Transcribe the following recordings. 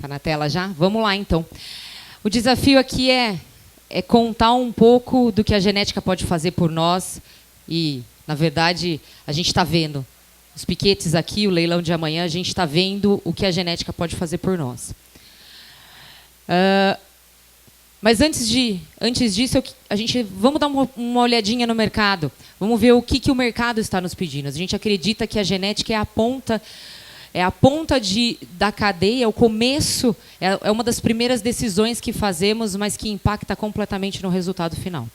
Tá na tela já? Vamos lá, então. O desafio aqui é contar um pouco do que a genética pode fazer por nós. E, na verdade, a gente está vendo. Os piquetes aqui, o leilão de amanhã, a gente está vendo o que a genética pode fazer por nós. Mas antes disso, vamos dar uma olhadinha no mercado. Vamos ver o que o mercado está nos pedindo. A gente acredita que a genética é a ponta da cadeia, o começo, é uma das primeiras decisões que fazemos, mas que impacta completamente no resultado final.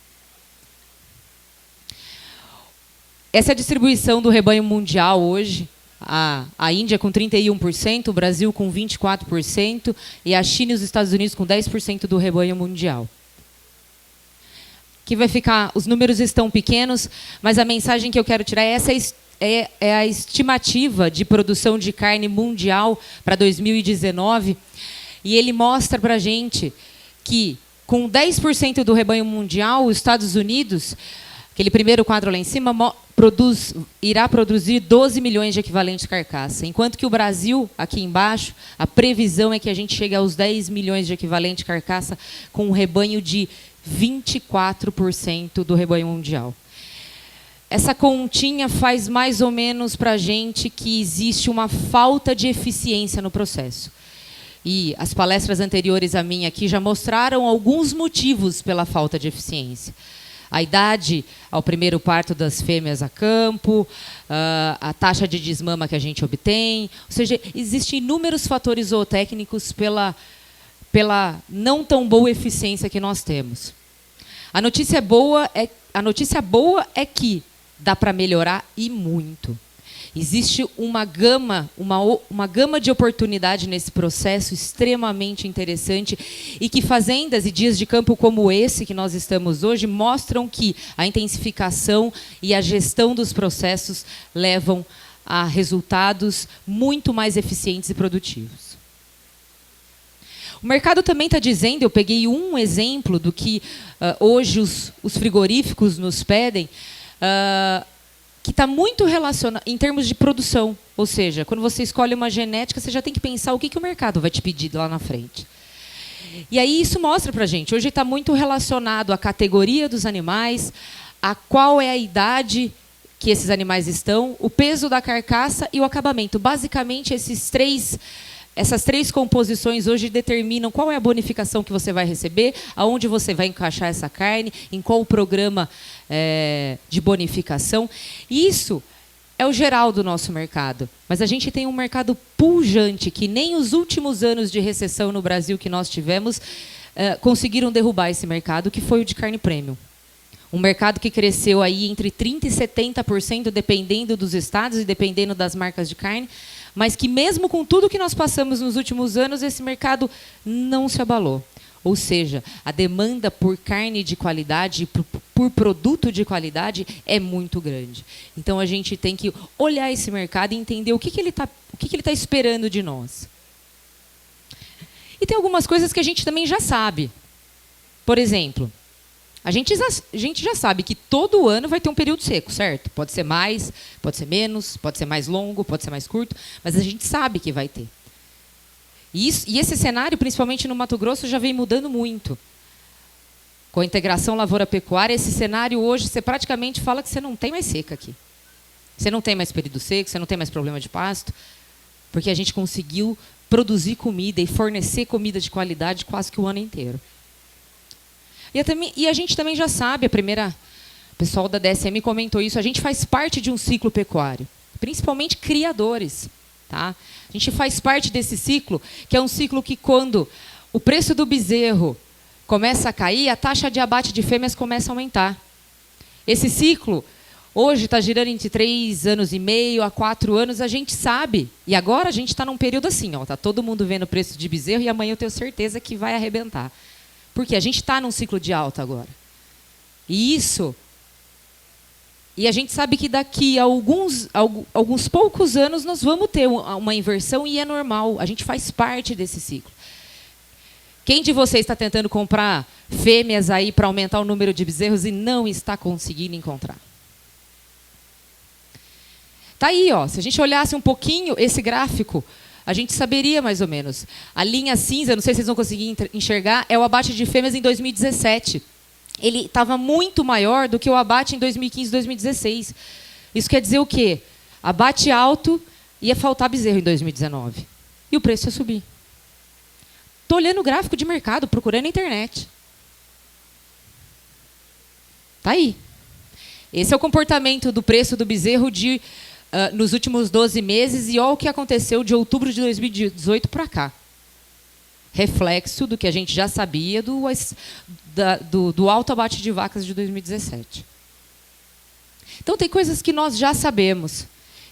Essa é a distribuição do rebanho mundial hoje. A Índia com 31%, o Brasil com 24% e a China e os Estados Unidos com 10% do rebanho mundial. Que vai ficar, os números estão pequenos, mas a mensagem que eu quero tirar é a estimativa de produção de carne mundial para 2019, e ele mostra para a gente que, com 10% do rebanho mundial, os Estados Unidos, aquele primeiro quadro lá em cima, irá produzir 12 milhões de equivalentes carcaça, enquanto que o Brasil, aqui embaixo, a previsão é que a gente chegue aos 10 milhões de equivalente carcaça com um rebanho de 24% do rebanho mundial. Essa continha faz mais ou menos para a gente que existe uma falta de eficiência no processo. E as palestras anteriores à minha aqui já mostraram alguns motivos pela falta de eficiência. A idade ao primeiro parto das fêmeas a campo, a taxa de desmama que a gente obtém. Ou seja, existem inúmeros fatores zootécnicos pela não tão boa eficiência que nós temos. A notícia boa é que dá para melhorar e muito. Existe uma gama de oportunidade nesse processo extremamente interessante e que fazendas e dias de campo como esse que nós estamos hoje mostram que a intensificação e a gestão dos processos levam a resultados muito mais eficientes e produtivos. O mercado também está dizendo, eu peguei um exemplo do que hoje os frigoríficos nos pedem, que está muito relacionado em termos de produção. Ou seja, quando você escolhe uma genética, você já tem que pensar o que o mercado vai te pedir lá na frente. E aí isso mostra para a gente. Hoje está muito relacionado à categoria dos animais, a qual é a idade que esses animais estão, o peso da carcaça e o acabamento. Basicamente, essas três composições hoje determinam qual é a bonificação que você vai receber, aonde você vai encaixar essa carne, em qual programa de bonificação. Isso é o geral do nosso mercado. Mas a gente tem um mercado pujante, que nem os últimos anos de recessão no Brasil que nós tivemos conseguiram derrubar esse mercado, que foi o de carne premium. Um mercado que cresceu aí entre 30% e 70%, dependendo dos estados e dependendo das marcas de carne, mas que mesmo com tudo que nós passamos nos últimos anos, esse mercado não se abalou. Ou seja, a demanda por carne de qualidade, por produto de qualidade, é muito grande. Então, a gente tem que olhar esse mercado e entender o que ele está esperando de nós. E tem algumas coisas que a gente também já sabe. Por exemplo, a gente já sabe que todo ano vai ter um período seco, certo? Pode ser mais, pode ser menos, pode ser mais longo, pode ser mais curto, mas a gente sabe que vai ter. E esse cenário, principalmente no Mato Grosso, já vem mudando muito. Com a integração lavoura-pecuária, esse cenário hoje, você praticamente fala que você não tem mais seca aqui. Você não tem mais período seco, você não tem mais problema de pasto, porque a gente conseguiu produzir comida e fornecer comida de qualidade quase que o ano inteiro. E a gente também já sabe, o pessoal da DSM comentou isso, a gente faz parte de um ciclo pecuário, principalmente criadores. Tá? A gente faz parte desse ciclo, que é um ciclo que, quando o preço do bezerro começa a cair, a taxa de abate de fêmeas começa a aumentar. Esse ciclo, hoje, está girando entre 3 anos e meio a 4 anos, a gente sabe. E agora a gente está num período assim, está todo mundo vendo o preço de bezerro e amanhã eu tenho certeza que vai arrebentar. Porque a gente está num ciclo de alta agora. E a gente sabe que daqui a alguns poucos anos nós vamos ter uma inversão e é normal. A gente faz parte desse ciclo. Quem de vocês está tentando comprar fêmeas aí para aumentar o número de bezerros e não está conseguindo encontrar? Tá aí, ó. Se a gente olhasse um pouquinho esse gráfico, a gente saberia mais ou menos. A linha cinza, não sei se vocês vão conseguir enxergar, é o abate de fêmeas em 2017. Ele estava muito maior do que o abate em 2015 e 2016. Isso quer dizer o quê? Abate alto, ia faltar bezerro em 2019. E o preço ia subir. Estou olhando o gráfico de mercado, procurando na internet. Está aí. Esse é o comportamento do preço do bezerro nos últimos 12 meses e olha o que aconteceu de outubro de 2018 para cá. Reflexo do que a gente já sabia do alto abate de vacas de 2017. Então, tem coisas que nós já sabemos.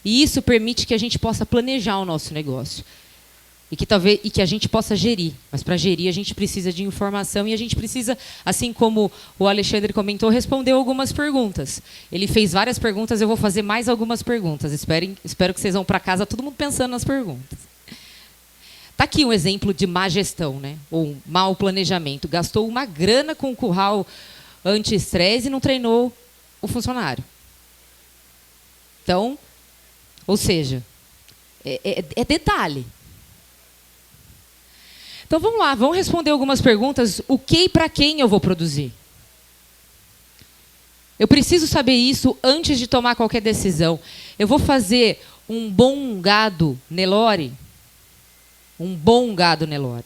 E isso permite que a gente possa planejar o nosso negócio. E que a gente possa gerir. Mas, para gerir, a gente precisa de informação e a gente precisa, assim como o Alexandre comentou, responder algumas perguntas. Ele fez várias perguntas, eu vou fazer mais algumas perguntas. Espero que vocês vão para casa todo mundo pensando nas perguntas. Está aqui um exemplo de má gestão, né? Ou mau planejamento. Gastou uma grana com o curral anti-estresse e não treinou o funcionário. Então, ou seja, é detalhe. Então, vamos lá, vamos responder algumas perguntas. O que e para quem eu vou produzir? Eu preciso saber isso antes de tomar qualquer decisão. Eu vou fazer um bom gado Nelore? Um bom gado Nelore.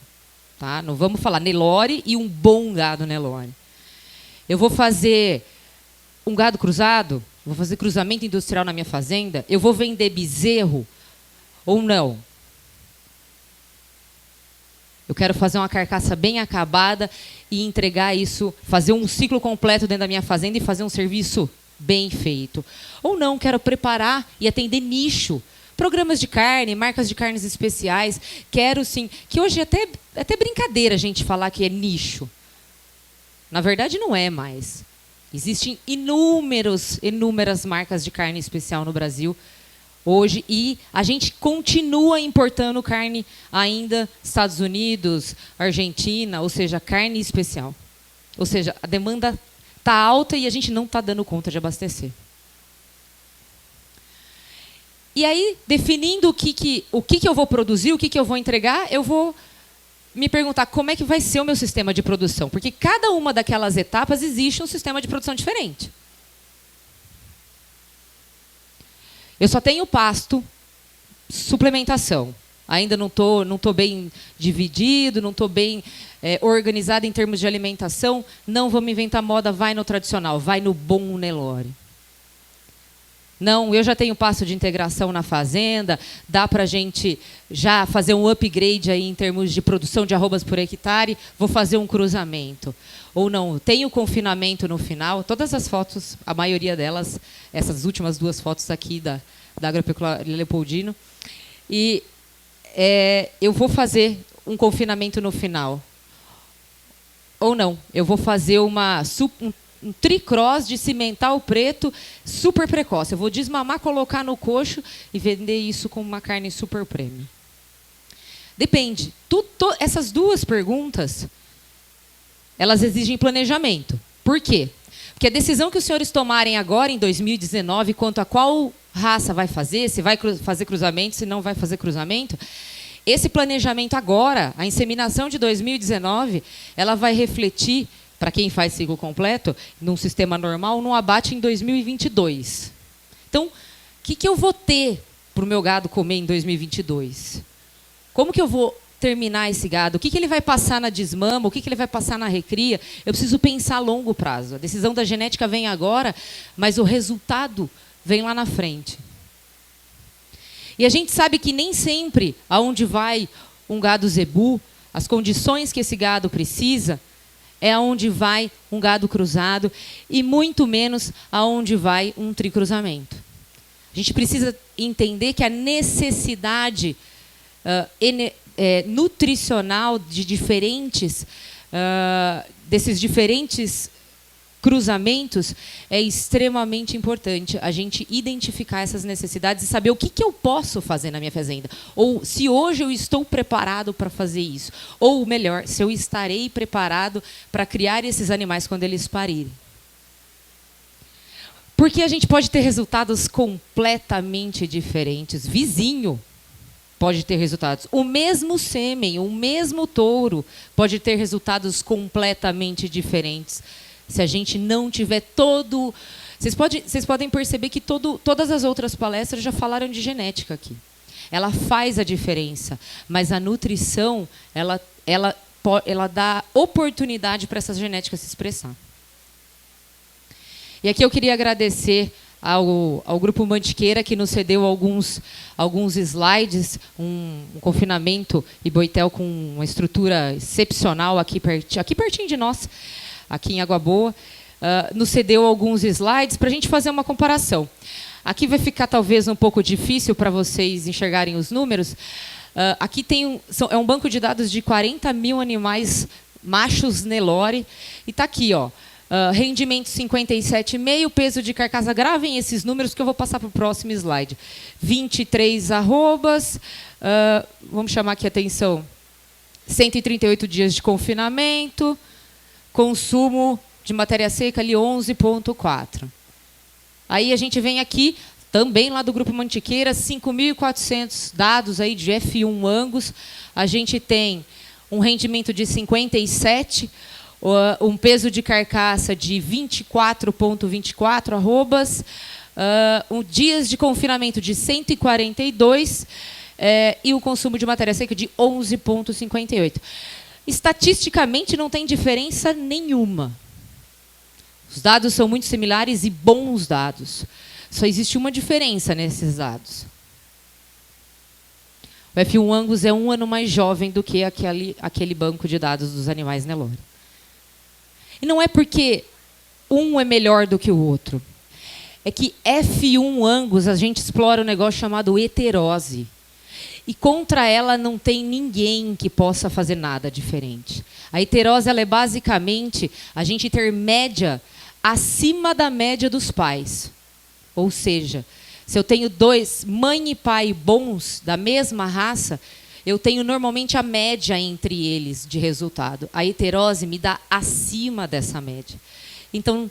Tá? Não vamos falar Nelore e um bom gado Nelore. Eu vou fazer um gado cruzado? Vou fazer cruzamento industrial na minha fazenda? Eu vou vender bezerro ou não? Eu quero fazer uma carcaça bem acabada e entregar isso, fazer um ciclo completo dentro da minha fazenda e fazer um serviço bem feito. Ou não, quero preparar e atender nicho. Programas de carne, marcas de carnes especiais. Quero sim, que hoje é até brincadeira a gente falar que é nicho. Na verdade, não é mais. Existem inúmeras marcas de carne especial no Brasil hoje, e a gente continua importando carne ainda Estados Unidos, Argentina, ou seja, carne especial. Ou seja, a demanda está alta e a gente não está dando conta de abastecer. E aí, definindo o que eu vou produzir, o que eu vou entregar, eu vou me perguntar como é que vai ser o meu sistema de produção. Porque cada uma daquelas etapas existe um sistema de produção diferente. Eu só tenho pasto, suplementação. Ainda não tô bem dividido, não estou bem organizado em termos de alimentação. Não vamos inventar moda, vai no tradicional, vai no bom Nelore. Não, eu já tenho pasto de integração na fazenda, dá para a gente já fazer um upgrade aí em termos de produção de arrobas por hectare, vou fazer um cruzamento. Ou não, tenho confinamento no final, todas as fotos, a maioria delas, essas últimas duas fotos aqui da Agropecuária Leopoldino, e eu vou fazer um confinamento no final. Ou não, eu vou fazer um tricross de cimental preto super precoce. Eu vou desmamar, colocar no coxo e vender isso como uma carne super premium. Depende. Essas duas perguntas, elas exigem planejamento. Por quê? Porque a decisão que os senhores tomarem agora, em 2019, quanto a qual raça vai fazer, se vai fazer cruzamento, se não vai fazer cruzamento, esse planejamento agora, a inseminação de 2019, ela vai refletir, para quem faz ciclo completo, num sistema normal, num abate em 2022. Então, o que eu vou ter para o meu gado comer em 2022? Como que eu vou terminar esse gado? O que ele vai passar na desmama? O que ele vai passar na recria? Eu preciso pensar a longo prazo. A decisão da genética vem agora, mas o resultado vem lá na frente. E a gente sabe que nem sempre aonde vai um gado zebu, as condições que esse gado precisa, é aonde vai um gado cruzado e muito menos aonde vai um tricruzamento. A gente precisa entender que a necessidade nutricional de desses diferentes cruzamentos é extremamente importante a gente identificar essas necessidades e saber o que eu posso fazer na minha fazenda. Ou se hoje eu estou preparado para fazer isso. Ou melhor, se eu estarei preparado para criar esses animais quando eles parirem. Porque a gente pode ter resultados completamente diferentes. Vizinho. pode ter resultados. O mesmo sêmen, o mesmo touro pode ter resultados completamente diferentes. Se a gente não tiver todo... Vocês podem perceber que todas as outras palestras já falaram de genética aqui. Ela faz a diferença, mas a nutrição, ela dá oportunidade para essa genética se expressar. E aqui eu queria agradecer ao Grupo Mantiqueira, que nos cedeu alguns slides, um confinamento e Boitel com uma estrutura excepcional aqui pertinho de nós, aqui em Água Boa. Nos cedeu alguns slides para a gente fazer uma comparação. Aqui vai ficar talvez um pouco difícil para vocês enxergarem os números. Aqui é um banco de dados de 40 mil animais machos Nelore. E está aqui, ó, rendimento 57,5, peso de carcaça. Gravem esses números que eu vou passar para o próximo slide. 23 arrobas, vamos chamar aqui a atenção, 138 dias de confinamento, consumo de matéria seca ali 11,4. Aí a gente vem aqui, também lá do Grupo Mantiqueira, 5.400 dados aí de F1 Angus. A gente tem um rendimento de 57, um peso de carcaça de 24,24 arrobas, dias de confinamento de 142 e o consumo de matéria seca de 11,58. Estatisticamente não tem diferença nenhuma. Os dados são muito similares e bons dados. Só existe uma diferença nesses dados. O F1 Angus é 1 ano mais jovem do que aquele banco de dados dos animais Nelore. E não é porque um é melhor do que o outro. É que F1 Angus, a gente explora um negócio chamado heterose. E contra ela não tem ninguém que possa fazer nada diferente. A heterose ela é basicamente a gente ter média acima da média dos pais. Ou seja, se eu tenho dois, mãe e pai bons, da mesma raça, eu tenho normalmente a média entre eles de resultado. A heterose me dá acima dessa média. Então,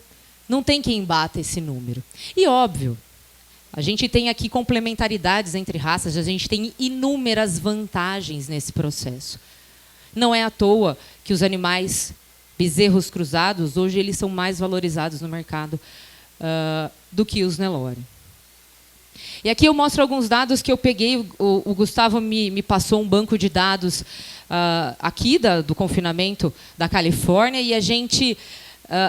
não tem quem bata esse número. E, óbvio, a gente tem aqui complementaridades entre raças, a gente tem inúmeras vantagens nesse processo. Não é à toa que os animais bezerros cruzados, hoje eles são mais valorizados no mercado do que os Nelore. E aqui eu mostro alguns dados que eu peguei, o Gustavo me passou um banco de dados aqui do confinamento da Califórnia e a gente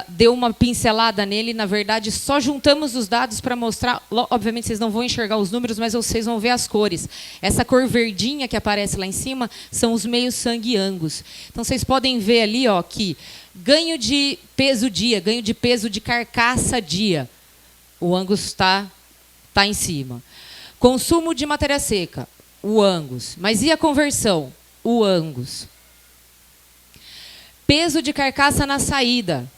deu uma pincelada nele, na verdade só juntamos os dados para mostrar, obviamente vocês não vão enxergar os números, mas vocês vão ver as cores. Essa cor verdinha que aparece lá em cima são os meios sangue Angus. Então vocês podem ver ali, ó, que ganho de peso dia, ganho de peso de carcaça dia, o Angus está em cima. Consumo de matéria seca, o Angus. Mas e a conversão? O Angus. Peso de carcaça na saída,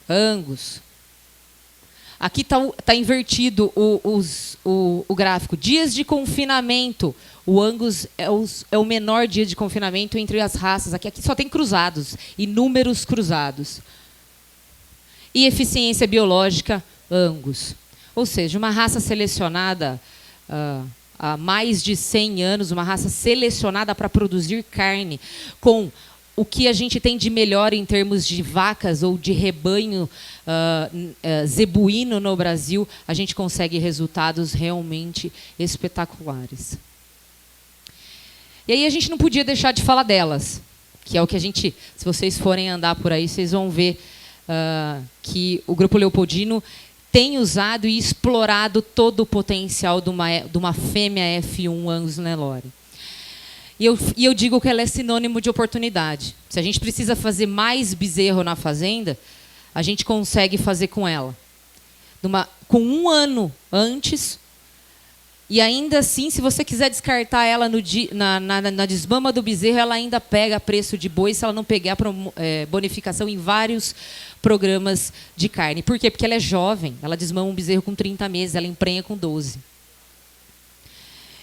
Angus. Aqui tá invertido o gráfico. Dias de confinamento. O Angus é o menor dia de confinamento entre as raças. Aqui só tem cruzados e números cruzados. E eficiência biológica, Angus. Ou seja, uma raça selecionada há mais de 100 anos, uma raça selecionada para produzir carne, com o que a gente tem de melhor em termos de vacas ou de rebanho zebuíno no Brasil, a gente consegue resultados realmente espetaculares. E aí a gente não podia deixar de falar delas, que é o que a gente, se vocês forem andar por aí, vocês vão ver que o Grupo Leopoldino tem usado e explorado todo o potencial de uma fêmea F1 Angus Nelore. E eu digo que ela é sinônimo de oportunidade. Se a gente precisa fazer mais bezerro na fazenda, a gente consegue fazer com ela. Com 1 ano antes, e ainda assim, se você quiser descartar ela na desmama do bezerro, ela ainda pega preço de boi, se ela não pegar bonificação em vários programas de carne. Por quê? Porque ela é jovem, ela desmama um bezerro com 30 meses, ela emprenha com 12.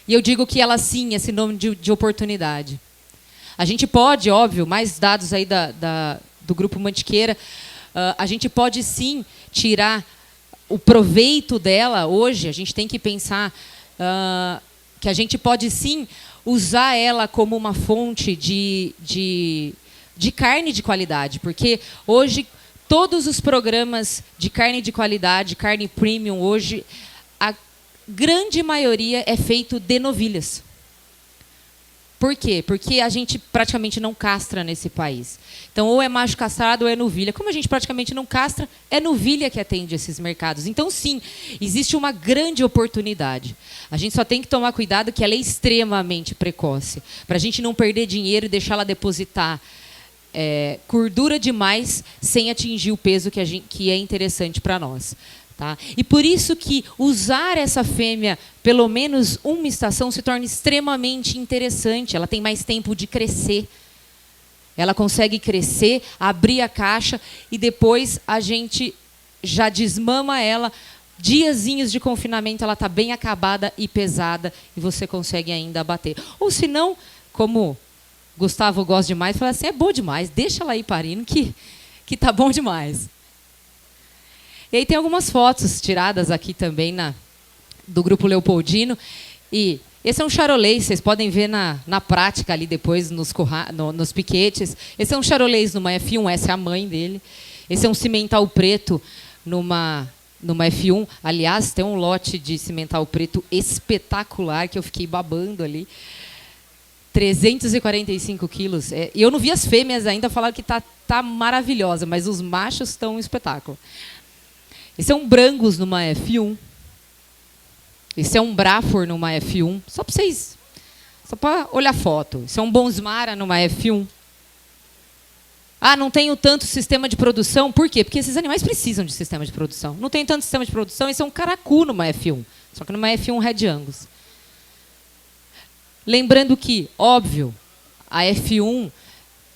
E eu digo que ela, sim, é sinônimo de oportunidade. A gente pode, óbvio, mais dados aí do Grupo Mantiqueira, a gente pode, sim, tirar o proveito dela hoje. A gente tem que pensar que a gente pode, sim, usar ela como uma fonte de carne de qualidade, porque hoje todos os programas de carne de qualidade, carne premium, hoje, a grande maioria é feito de novilhas. Por quê? Porque a gente praticamente não castra nesse país. Então, ou é macho castrado ou é novilha. Como a gente praticamente não castra, é novilha que atende esses mercados. Então, sim, existe uma grande oportunidade. A gente só tem que tomar cuidado que ela é extremamente precoce, para a gente não perder dinheiro e deixar ela depositar gordura demais sem atingir o peso que é interessante para nós. Tá? E por isso que usar essa fêmea pelo menos uma estação se torna extremamente interessante. Ela tem mais tempo de crescer. Ela consegue crescer, abrir a caixa e depois a gente já desmama ela. Diazinhos de confinamento, ela está bem acabada e pesada e você consegue ainda abater. Ou se não, como Gustavo gosta demais, fala assim, é bom demais, deixa ela aí parindo que tá bom demais. E aí tem algumas fotos tiradas aqui também do Grupo Leopoldino. E esse é um charolês, vocês podem ver na prática ali depois nos piquetes. Esse é um charolês numa F1, essa é a mãe dele. Esse é um cimental preto numa F1. Aliás, tem um lote de cimental preto espetacular que eu fiquei babando ali. 345 quilos. E eu não vi as fêmeas ainda, falaram que tá maravilhosa, mas os machos estão um espetáculo. Esse é um Brangus numa F1. Esse é um Brafor numa F1. Só para olhar foto. Esse é um Bonsmara numa F1. Ah, não tenho tanto sistema de produção. Por quê? Porque esses animais precisam de sistema de produção. Não tem tanto sistema de produção. Esse é um Caracu numa F1. Só que numa F1 Red Angus. Lembrando que, óbvio, a F1...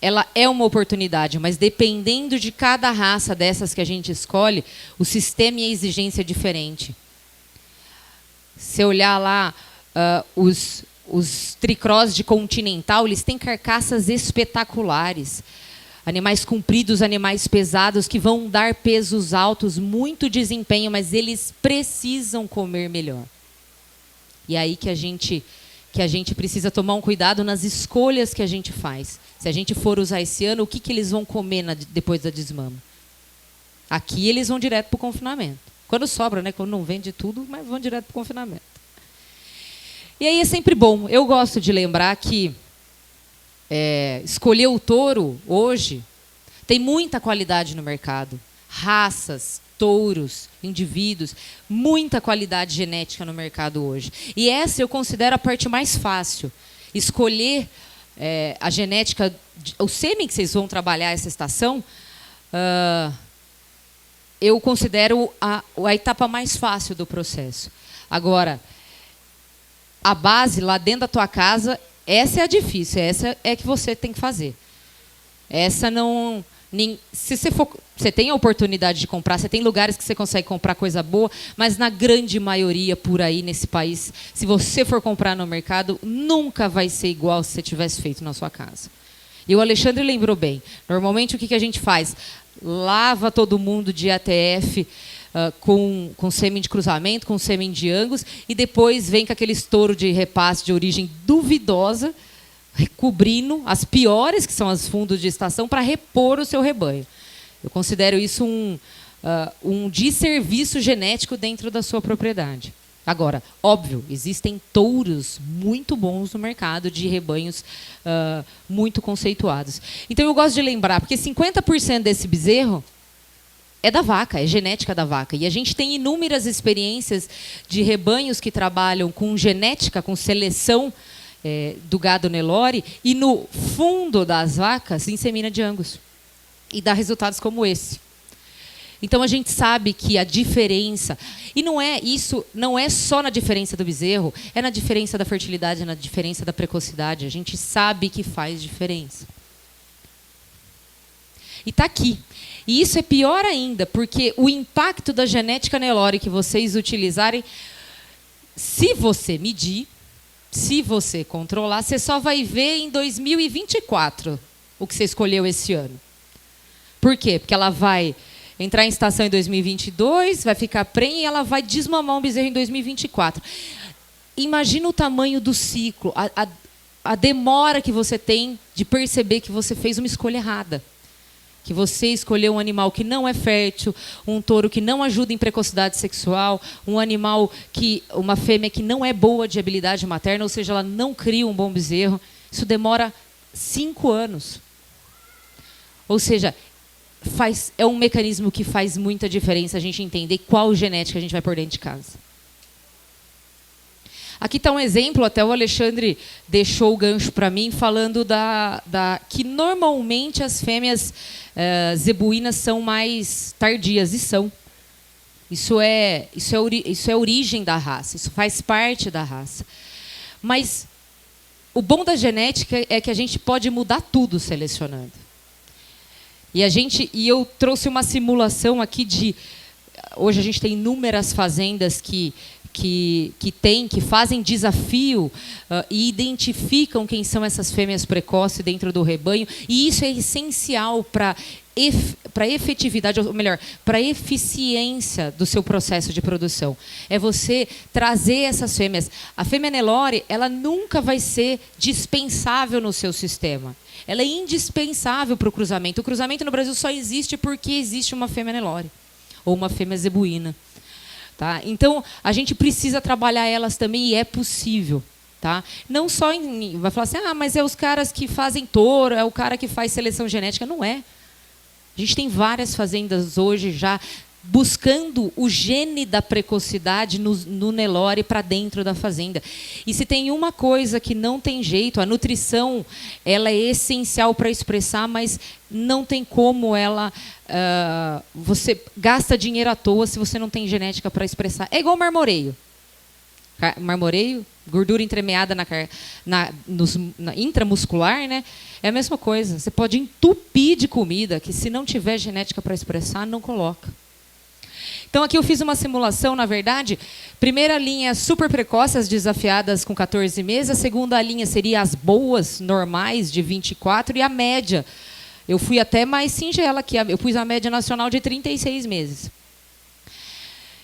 ela é uma oportunidade, mas dependendo de cada raça dessas que a gente escolhe, o sistema e a exigência é diferente. Se olhar lá, os tricross de Continental, eles têm carcaças espetaculares. Animais compridos, animais pesados, que vão dar pesos altos, muito desempenho, mas eles precisam comer melhor. E é aí que a gente precisa tomar um cuidado nas escolhas que a gente faz. Se a gente for usar esse ano, o que eles vão comer depois da desmama? Aqui eles vão direto para o confinamento. Quando sobra, né? Quando não vende tudo, mas vão direto para o confinamento. E aí é sempre bom. Eu gosto de lembrar que escolher o touro hoje tem muita qualidade no mercado. Raças, touros, indivíduos, muita qualidade genética no mercado hoje. E essa eu considero a parte mais fácil. Escolher a genética, o sêmen que vocês vão trabalhar essa estação, eu considero a etapa mais fácil do processo. Agora, a base lá dentro da tua casa, essa é a difícil, essa é que você tem que fazer. Essa não... Se você tem a oportunidade de comprar, você tem lugares que você consegue comprar coisa boa, mas na grande maioria por aí nesse país, se você for comprar no mercado, nunca vai ser igual se você tivesse feito na sua casa. E o Alexandre lembrou bem. Normalmente o que a gente faz? Lava todo mundo de ATF com sêmen de cruzamento, com sêmen de Angus, e depois vem com aquele estouro de repasse de origem duvidosa, recobrindo as piores, que são as fundos de estação, para repor o seu rebanho. Eu considero isso um desserviço genético dentro da sua propriedade. Agora, óbvio, existem touros muito bons no mercado, de rebanhos muito conceituados. Então, eu gosto de lembrar, porque 50% desse bezerro é da vaca, é genética da vaca. E a gente tem inúmeras experiências de rebanhos que trabalham com genética, com seleção do gado Nelore, e no fundo das vacas insemina de Angus. E dá resultados como esse. Então a gente sabe que a diferença, e não é só na diferença do bezerro, é na diferença da fertilidade, é na diferença da precocidade. A gente sabe que faz diferença. E está aqui. E isso é pior ainda, porque o impacto da genética Nelore que vocês utilizarem, se você medir, se você controlar, você só vai ver em 2024 o que você escolheu esse ano. Por quê? Porque ela vai entrar em estação em 2022, vai ficar prenha e ela vai desmamar um bezerro em 2024. Imagina o tamanho do ciclo, a demora que você tem de perceber que você fez uma escolha errada. Que você escolheu um animal que não é fértil, um touro que não ajuda em precocidade sexual, um animal uma fêmea que não é boa de habilidade materna, ou seja, ela não cria um bom bezerro. Isso demora 5 anos. Ou seja, é um mecanismo que faz muita diferença a gente entender qual genética a gente vai pôr dentro de casa. Aqui está um exemplo, até o Alexandre deixou o gancho para mim, falando que normalmente as fêmeas zebuínas são mais tardias, e são. Isso é a origem da raça, isso faz parte da raça. Mas o bom da genética é que a gente pode mudar tudo selecionando. E eu trouxe uma simulação aqui hoje a gente tem inúmeras fazendas que fazem desafio e identificam quem são essas fêmeas precoces dentro do rebanho, e isso é essencial para efetividade, ou melhor, para eficiência do seu processo de produção. É você trazer essas fêmeas. A fêmea Nelore, ela nunca vai ser dispensável no seu sistema. Ela é indispensável para o cruzamento. O cruzamento no Brasil só existe porque existe uma fêmea Nelore ou uma fêmea zebuína. Tá? Então, a gente precisa trabalhar elas também, e é possível. Tá? Não só vai falar assim, mas é os caras que fazem touro, é o cara que faz seleção genética. Não é. A gente tem várias fazendas hoje já buscando o gene da precocidade no Nelore para dentro da fazenda. E se tem uma coisa que não tem jeito, a nutrição ela é essencial para expressar, mas não tem como você gasta dinheiro à toa se você não tem genética para expressar. É igual marmoreio. Marmoreio, gordura entremeada na intramuscular, né? É a mesma coisa. Você pode entupir de comida, que se não tiver genética para expressar, não coloca. Então, aqui eu fiz uma simulação, na verdade. Primeira linha, super precoce, as desafiadas com 14 meses. A segunda linha seria as boas, normais, de 24. E a média, eu fui até mais singela, que eu pus a média nacional de 36 meses.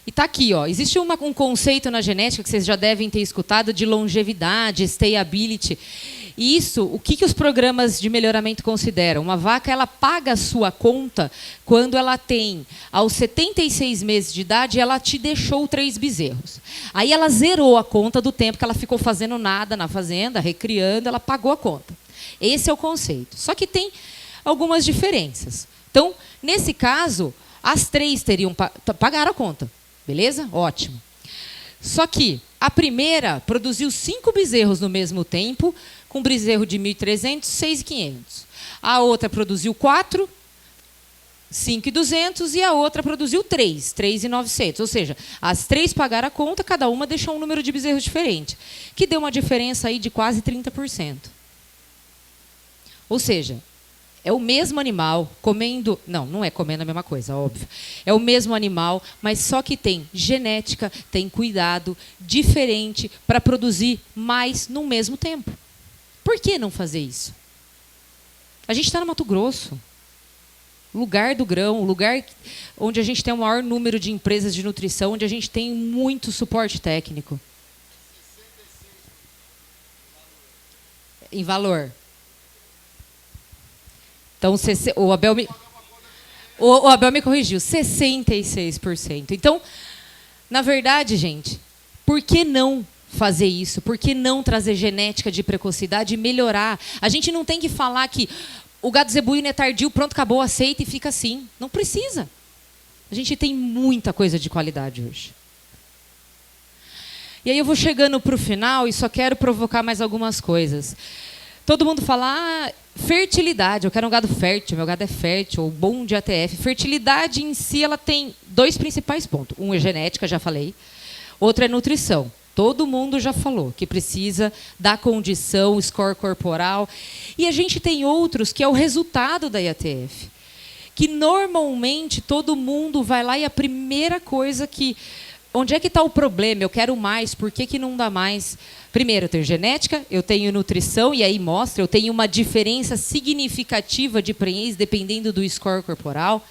E está aqui, ó, existe um conceito na genética que vocês já devem ter escutado de longevidade, stayability. E isso, o que os programas de melhoramento consideram? Uma vaca, ela paga a sua conta quando ela tem, aos 76 meses de idade, ela te deixou 3 bezerros. Aí ela zerou a conta do tempo que ela ficou fazendo nada na fazenda, recriando, ela pagou a conta. Esse é o conceito. Só que tem algumas diferenças. Então, nesse caso, as 3 pagaram a conta. Beleza? Ótimo. Só que a primeira produziu 5 bezerros no mesmo tempo, com um bezerro de 1.300, 6.500. A outra produziu 4, 5.200, e a outra produziu 3, 3.900. Ou seja, as 3 pagaram a conta, cada uma deixou um número de bezerros diferente, que deu uma diferença aí de quase 30%. Ou seja, é o mesmo animal comendo... Não é comendo a mesma coisa, óbvio. É o mesmo animal, mas só que tem genética, tem cuidado diferente para produzir mais no mesmo tempo. Por que não fazer isso? A gente está no Mato Grosso. Lugar do grão, lugar onde a gente tem o maior número de empresas de nutrição, onde a gente tem muito suporte técnico. Em valor. Então, o Abel me corrigiu, 66%. Então, na verdade, gente, por que não fazer isso? Por que não trazer genética de precocidade e melhorar? A gente não tem que falar que o gado zebuíno é tardio, pronto, acabou, aceita e fica assim. Não precisa. A gente tem muita coisa de qualidade hoje. E aí eu vou chegando para o final e só quero provocar mais algumas coisas. Todo mundo fala, fertilidade, eu quero um gado fértil, meu gado é fértil, ou bom de ATF. Fertilidade em si, ela tem 2 principais pontos. Um é genética, já falei. Outro é nutrição. Todo mundo já falou que precisa da condição, score corporal. E a gente tem outros que é o resultado da IATF. Que normalmente todo mundo vai lá e a primeira coisa que... Onde é que está o problema? Eu quero mais, por que não dá mais? Primeiro, eu tenho genética, eu tenho nutrição, e aí mostra, eu tenho uma diferença significativa de prenhez dependendo do score corporal.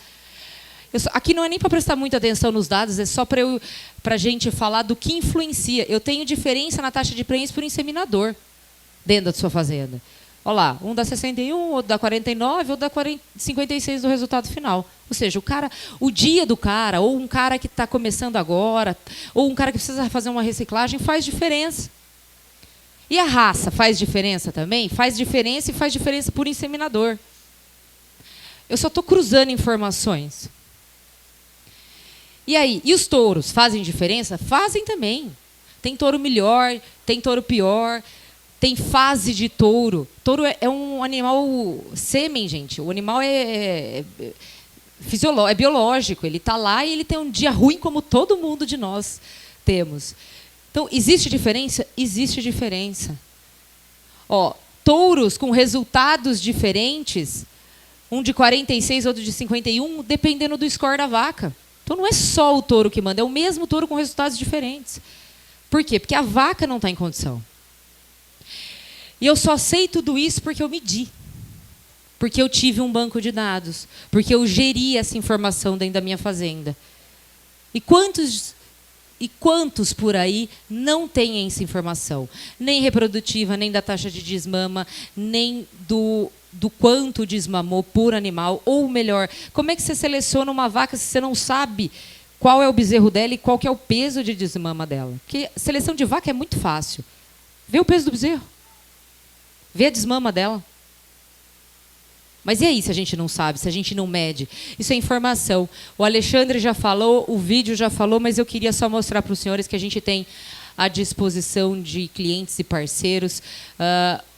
Aqui não é nem para prestar muita atenção nos dados, é só para a gente falar do que influencia. Eu tenho diferença na taxa de prenhez por inseminador. dentro da sua fazenda. Olha lá, um dá 61, outro dá 49, outro dá 56 do resultado final. Ou seja, o dia do cara, ou um cara que está começando agora, ou um cara que precisa fazer uma reciclagem, faz diferença. E a raça faz diferença também? Faz diferença e faz diferença por inseminador. Eu só estou cruzando informações. E aí, e os touros fazem diferença? Fazem também. Tem touro melhor, tem touro pior, tem fase de touro. Touro é um animal sêmen, gente. O animal é biológico. Ele está lá e ele tem um dia ruim como todo mundo de nós temos. Então, existe diferença? Existe diferença. Ó, touros com resultados diferentes, um de 46, outro de 51, dependendo do score da vaca. Então, não é só o touro que manda, é o mesmo touro com resultados diferentes. Por quê? Porque a vaca não está em condição. E eu só sei tudo isso porque eu medi. Porque eu tive um banco de dados. Porque eu geri essa informação dentro da minha fazenda. E quantos por aí não têm essa informação? Nem reprodutiva, nem da taxa de desmama, nem do quanto desmamou por animal. Ou melhor, como é que você seleciona uma vaca se você não sabe qual é o bezerro dela e qual que é o peso de desmama dela? Porque seleção de vaca é muito fácil. Vê o peso do bezerro. Vê a desmama dela. Mas e aí se a gente não sabe, se a gente não mede? Isso é informação. O Alexandre já falou, o vídeo já falou, mas eu queria só mostrar para os senhores que a gente tem à disposição de clientes e parceiros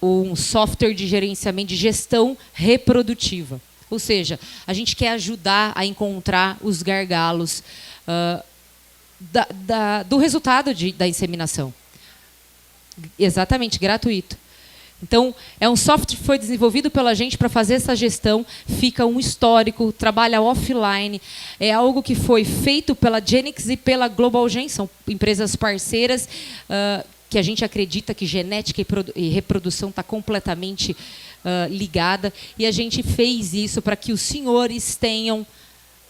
um software de gerenciamento, de gestão reprodutiva. Ou seja, a gente quer ajudar a encontrar os gargalos do resultado da inseminação. Exatamente, gratuito. Então, é um software que foi desenvolvido pela gente para fazer essa gestão, fica um histórico, trabalha offline, é algo que foi feito pela Genix e pela Global Gen, são empresas parceiras que a gente acredita que genética e reprodução está completamente ligada, e a gente fez isso para que os senhores tenham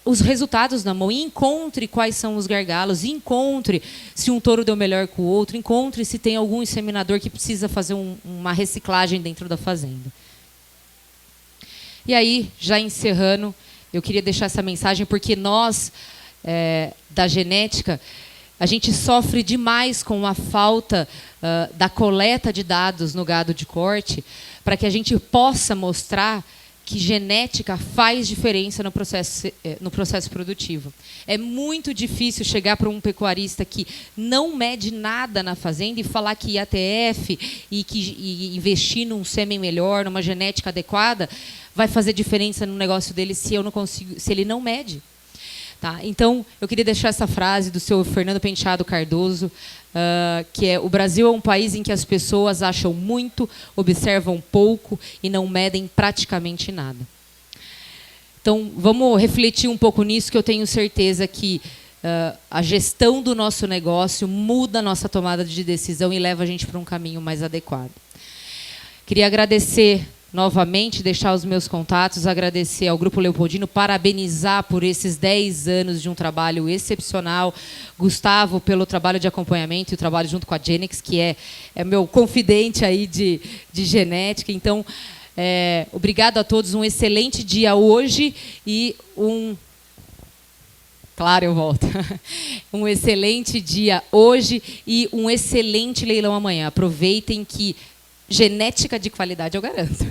os resultados na mão, e encontre quais são os gargalos, encontre se um touro deu melhor que o outro, encontre se tem algum inseminador que precisa fazer uma reciclagem dentro da fazenda. E aí, já encerrando, eu queria deixar essa mensagem, porque nós, da genética, a gente sofre demais com a falta da coleta de dados no gado de corte, para que a gente possa mostrar que genética faz diferença no processo produtivo. É muito difícil chegar para um pecuarista que não mede nada na fazenda e falar que IATF e investir num sêmen melhor, numa genética adequada, vai fazer diferença no negócio dele se ele não mede. Tá? Então, eu queria deixar essa frase do seu Fernando Penteado Cardoso, que é: o Brasil é um país em que as pessoas acham muito, observam pouco e não medem praticamente nada. Então, vamos refletir um pouco nisso, que eu tenho certeza que a gestão do nosso negócio muda a nossa tomada de decisão e leva a gente para um caminho mais adequado. Queria agradecer novamente, deixar os meus contatos, agradecer ao Grupo Leopoldino, parabenizar por esses 10 anos de um trabalho excepcional, Gustavo pelo trabalho de acompanhamento e o trabalho junto com a Genix, que é meu confidente aí de genética. Então, obrigado a todos, um excelente dia hoje e Claro, eu volto. Um excelente dia hoje e um excelente leilão amanhã. Aproveitem que genética de qualidade eu garanto.